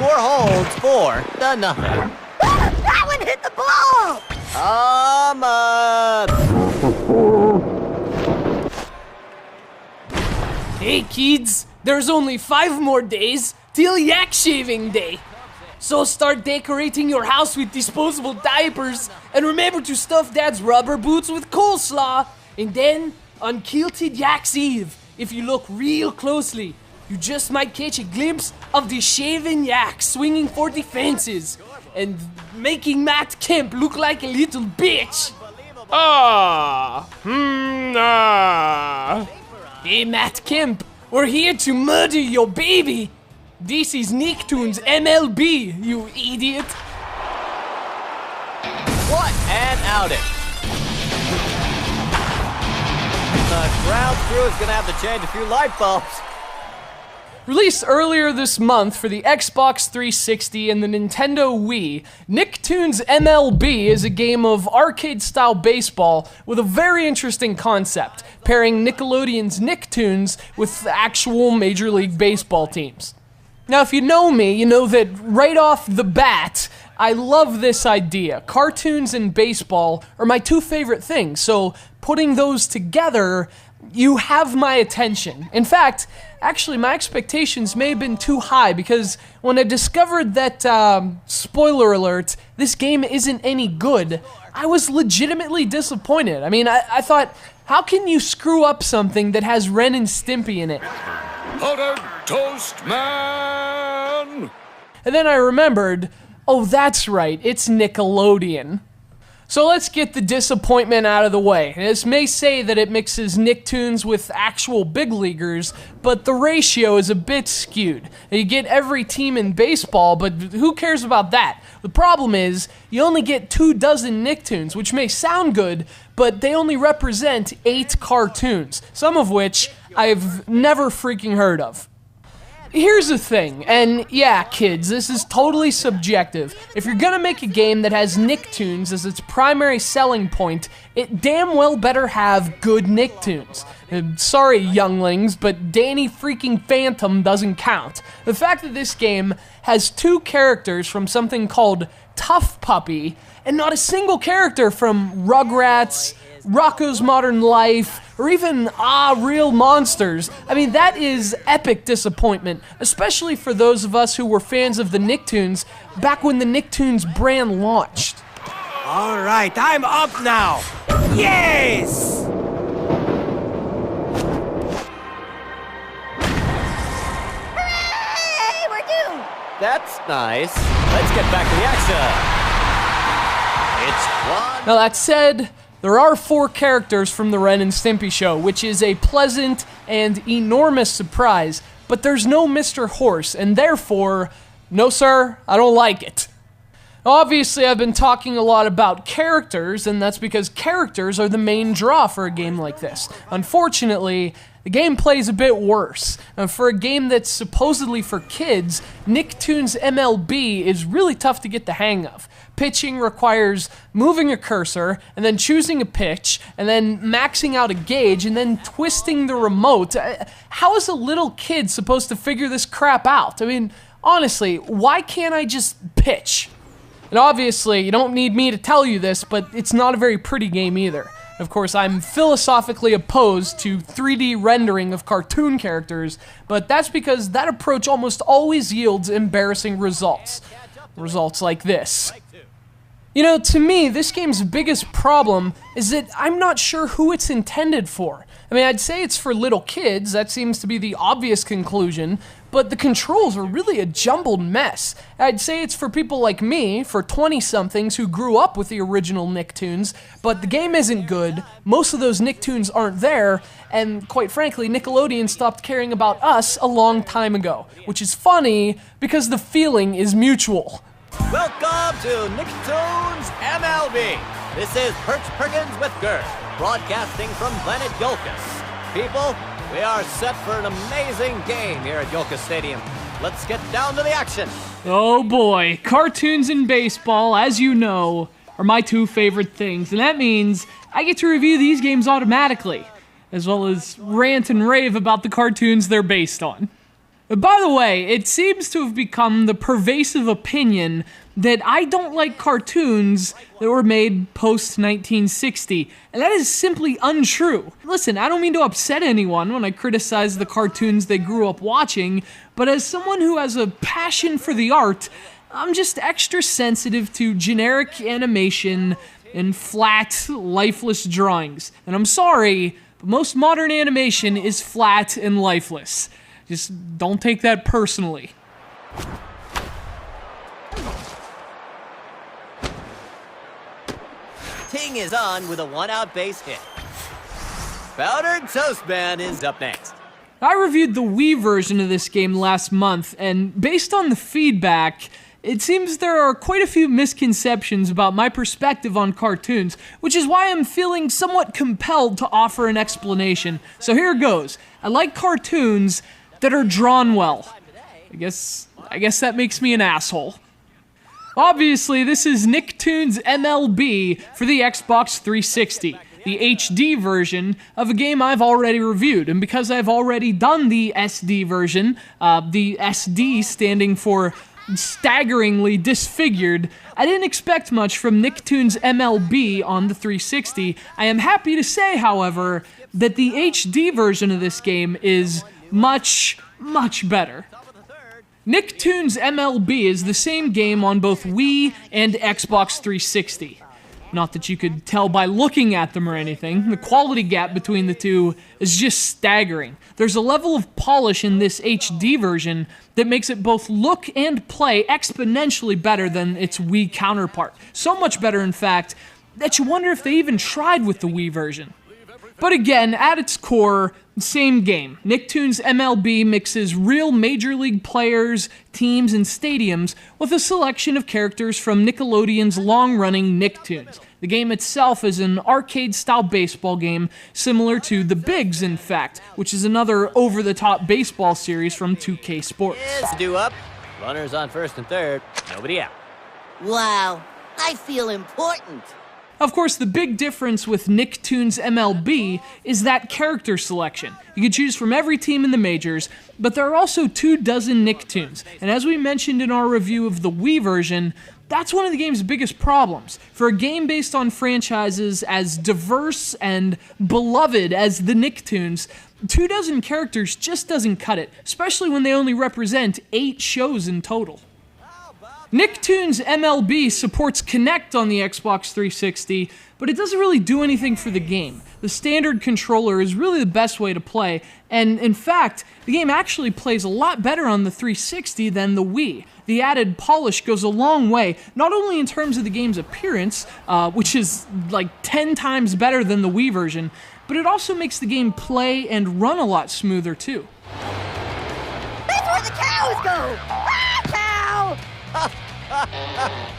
score holds 4-0. That one hit the ball! Hey kids, there's only 5 more days till Yak Shaving Day. So start decorating your house with disposable diapers, and remember to stuff Dad's rubber boots with coleslaw. And then, on Kilted Yak's Eve, if you look real closely, you just might catch a glimpse of the shaven yak swinging for the fences and making Matt Kemp look like a little bitch. Hey Matt Kemp, we're here to murder your baby. This is Nicktoons MLB, you idiot. What an outing. The ground crew is gonna have to change a few light bulbs. Released earlier this month for the Xbox 360 and the Nintendo Wii, Nicktoons MLB is a game of arcade-style baseball with a very interesting concept, pairing Nickelodeon's Nicktoons with actual Major League Baseball teams. Now, if you know me, you know that right off the bat, I love this idea. Cartoons and baseball are my 2 favorite things, so putting those together, you have my attention. In fact, actually, my expectations may have been too high because when I discovered that, spoiler alert, this game isn't any good, I was legitimately disappointed. I mean, I thought, how can you screw up something that has Ren and Stimpy in it? Powdered toast, man! And then I remembered, oh, that's right, it's Nickelodeon. So let's get the disappointment out of the way. This may say that it mixes Nicktoons with actual big leaguers, but the ratio is a bit skewed. You get every team in baseball, but who cares about that? The problem is, you only get 24 Nicktoons, which may sound good, but they only represent 8 cartoons, some of which I've never freaking heard of. Here's the thing, and yeah, kids, this is totally subjective. If you're gonna make a game that has Nicktoons as its primary selling point, it damn well better have good Nicktoons. Sorry, younglings, but Danny freaking Phantom doesn't count. The fact that this game has 2 characters from something called Tough Puppy, and not a single character from Rugrats, Rocko's Modern Life, or even Real Monsters. I mean, that is epic disappointment, especially for those of us who were fans of the Nicktoons back when the Nicktoons brand launched. All right, I'm up now. Yes! Hooray! We're doomed! That's nice. Let's get back to the action. It's 1. Now that said, there are 4 characters from the Ren and Stimpy show, which is a pleasant and enormous surprise, but there's no Mr. Horse, and therefore, no sir, I don't like it. Obviously, I've been talking a lot about characters, and that's because characters are the main draw for a game like this. Unfortunately, the gameplay is a bit worse. For a game that's supposedly for kids, Nicktoons MLB is really tough to get the hang of. Pitching requires moving a cursor, and then choosing a pitch, and then maxing out a gauge, and then twisting the remote. How is a little kid supposed to figure this crap out? I mean, honestly, why can't I just pitch? And obviously, you don't need me to tell you this, but it's not a very pretty game either. Of course, I'm philosophically opposed to 3D rendering of cartoon characters, but that's because that approach almost always yields embarrassing results. Results like this. You know, to me, this game's biggest problem is that I'm not sure who it's intended for. I mean, I'd say it's for little kids, that seems to be the obvious conclusion, but the controls are really a jumbled mess. I'd say it's for people like me, for 20-somethings who grew up with the original Nicktoons, but the game isn't good, most of those Nicktoons aren't there, and quite frankly, Nickelodeon stopped caring about us a long time ago, which is funny because the feeling is mutual. Welcome to Nicktoons MLB. This is Perch Perkins with Gert, broadcasting from Planet Yolkus. People, we are set for an amazing game here at Yolkus Stadium. Let's get down to the action. Oh boy, cartoons and baseball, as you know, are my 2 favorite things, and that means I get to review these games automatically, as well as rant and rave about the cartoons they're based on. By the way, it seems to have become the pervasive opinion that I don't like cartoons that were made post-1960, and that is simply untrue. Listen, I don't mean to upset anyone when I criticize the cartoons they grew up watching, but as someone who has a passion for the art, I'm just extra sensitive to generic animation and flat, lifeless drawings. And I'm sorry, but most modern animation is flat and lifeless. Just don't take that personally. Ting is on with a one-out base hit. Powdered Toast Man is up next. I reviewed the Wii version of this game last month, and based on the feedback, it seems there are quite a few misconceptions about my perspective on cartoons, which is why I'm feeling somewhat compelled to offer an explanation. So here goes. I like cartoons that are drawn well. I guess that makes me an asshole. Obviously, this is Nicktoons MLB for the Xbox 360, the HD version of a game I've already reviewed. And because I've already done the SD version, the SD standing for staggeringly disfigured, I didn't expect much from Nicktoons MLB on the 360. I am happy to say, however, that the HD version of this game is much, much better. Nicktoons MLB is the same game on both Wii and Xbox 360. Not that you could tell by looking at them or anything. The quality gap between the two is just staggering. There's a level of polish in this HD version that makes it both look and play exponentially better than its Wii counterpart. So much better, in fact, that you wonder if they even tried with the Wii version. But again, at its core, same game. Nicktoons MLB mixes real Major League players, teams, and stadiums with a selection of characters from Nickelodeon's long-running Nicktoons. The game itself is an arcade-style baseball game similar to The Bigs, in fact, which is another over-the-top baseball series from 2K Sports. It's due up. Runners on first and third. Nobody out. Wow, I feel important. Of course, the big difference with Nicktoons MLB is that character selection. You can choose from every team in the majors, but there are also 24 Nicktoons. And as we mentioned in our review of the Wii version, that's one of the game's biggest problems. For a game based on franchises as diverse and beloved as the Nicktoons, 24 characters just doesn't cut it, especially when they only represent 8 shows in total. Nicktoons MLB supports Kinect on the Xbox 360, but it doesn't really do anything for the game. The standard controller is really the best way to play, and in fact, the game actually plays a lot better on the 360 than the Wii. The added polish goes a long way, not only in terms of the game's appearance, which is like 10 times better than the Wii version, but it also makes the game play and run a lot smoother too. That's where the cows go! Ah, cow!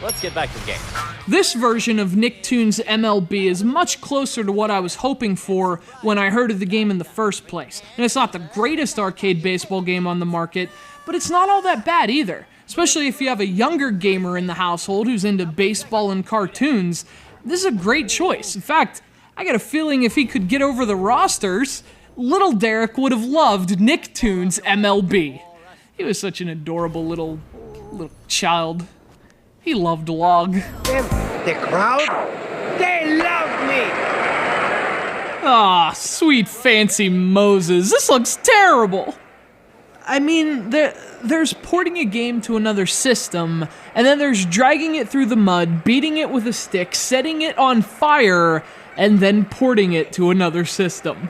Let's get back to the game. This version of Nicktoons MLB is much closer to what I was hoping for when I heard of the game in the first place. And it's not the greatest arcade baseball game on the market, but it's not all that bad either. Especially if you have a younger gamer in the household who's into baseball and cartoons, this is a great choice. In fact, I got a feeling if he could get over the rosters, little Derek would have loved Nicktoons MLB. He was such an adorable little child. He loved Log. The crowd, they love me! Ah, sweet fancy Moses. This looks terrible. I mean, there's porting a game to another system, and then there's dragging it through the mud, beating it with a stick, setting it on fire, and then porting it to another system.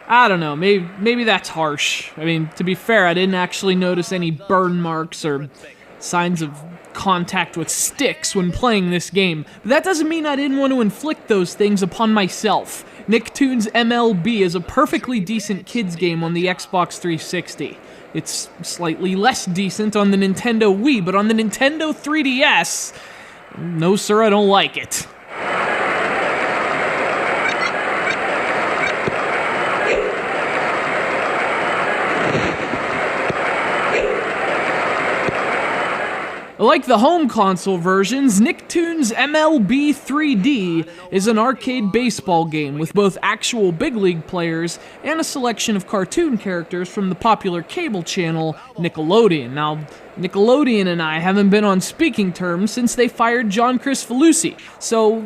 I don't know, maybe that's harsh. I mean, to be fair, I didn't actually notice any burn marks or signs of contact with sticks when playing this game. But that doesn't mean I didn't want to inflict those things upon myself. Nicktoons MLB is a perfectly decent kids game on the Xbox 360. It's slightly less decent on the Nintendo Wii, but on the Nintendo 3DS, no sir, I don't like it. Like the home console versions, Nicktoons MLB 3D is an arcade baseball game with both actual big league players and a selection of cartoon characters from the popular cable channel Nickelodeon. Now, Nickelodeon and I haven't been on speaking terms since they fired John Cristofalusi, so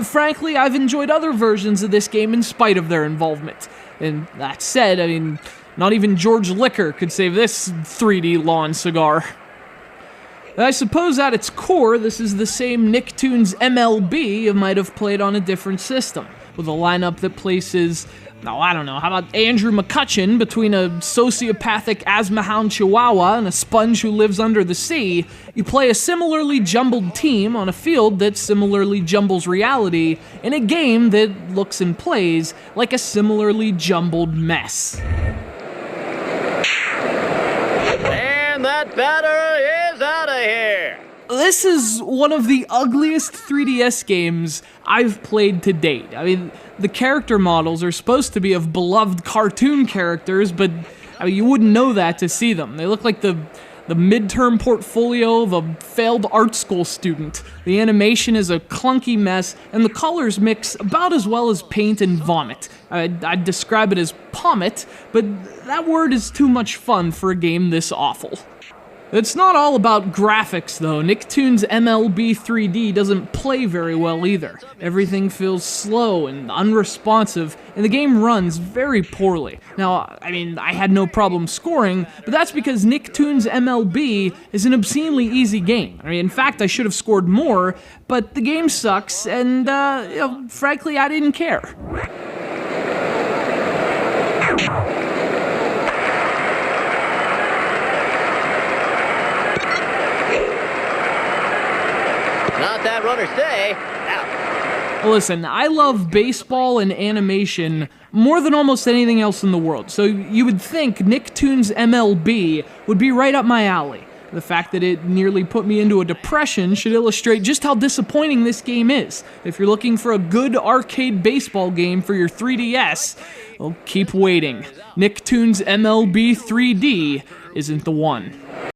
frankly, I've enjoyed other versions of this game in spite of their involvement. And that said, I mean, not even George Liquor could save this 3D lawn cigar. I suppose at its core, this is the same Nicktoons MLB you might have played on a different system, with a lineup that places, how about Andrew McCutcheon between a sociopathic asthma hound chihuahua and a sponge who lives under the sea. You play a similarly jumbled team on a field that similarly jumbles reality in a game that looks and plays like a similarly jumbled mess. And that batter is out of here. This is one of the ugliest 3DS games I've played to date. I mean, the character models are supposed to be of beloved cartoon characters, but I mean, you wouldn't know that to see them. They look like the midterm portfolio of a failed art school student. The animation is a clunky mess, and the colors mix about as well as paint and vomit. I'd describe it as pommet, but that word is too much fun for a game this awful. It's not all about graphics, though. Nicktoons MLB 3D doesn't play very well either. Everything feels slow and unresponsive, and the game runs very poorly. Now, I mean, I had no problem scoring, but that's because Nicktoons MLB is an obscenely easy game. I mean, in fact, I should have scored more, but the game sucks, and, frankly, I didn't care. Not that runner stay. Out. Listen, I love baseball and animation more than almost anything else in the world, so you would think Nicktoons MLB would be right up my alley. The fact that it nearly put me into a depression should illustrate just how disappointing this game is. If you're looking for a good arcade baseball game for your 3DS, well, keep waiting. Nicktoons MLB 3D isn't the one.